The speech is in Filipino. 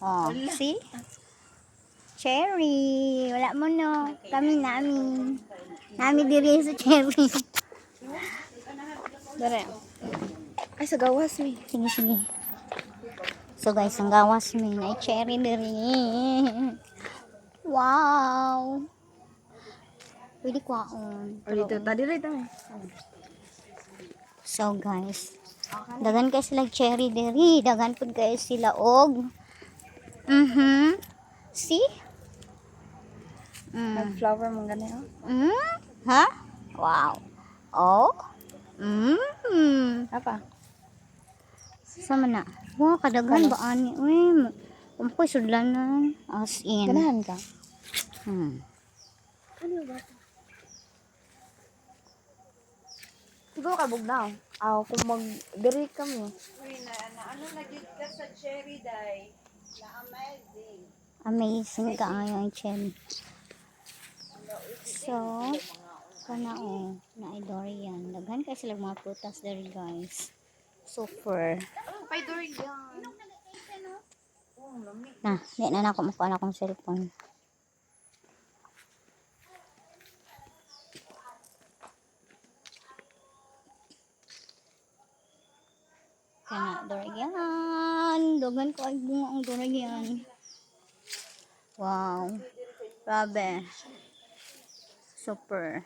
Oh, see? Cherry. Wala mo no. Kami namin. Nami diri sa cherry. Dere. Ay, sa gawas mi. Sige, sige. So guys, ang gawas may na cherry diri. Wow. Pwede kwaon. O dito, tadi rin tayo. So guys, dagan kayo sila cherry diri. Dagan pud kayo sila og. See? Nag-flower mong gani, oh. Ha? Wow. Oh? Apa? Sama na. Wow, kadaghan ba ani? Uy, kumpoy sudlanan. As in. Ganahan ka? Ano ba? Siguro ka bugnaw. Aw, kung mag-diri ka mo. Ano naging ka sa cherry dye? Na amazing. Amazing ka ang cherry. So, kana o, na durian. Daghan kayo sila mga prutas diri guys. Super. Pay durian. Na, di na ako makuha na akong cellphone. Kana durian. Daghan ko ay bunga ang durian. Wow. Grabe. Super.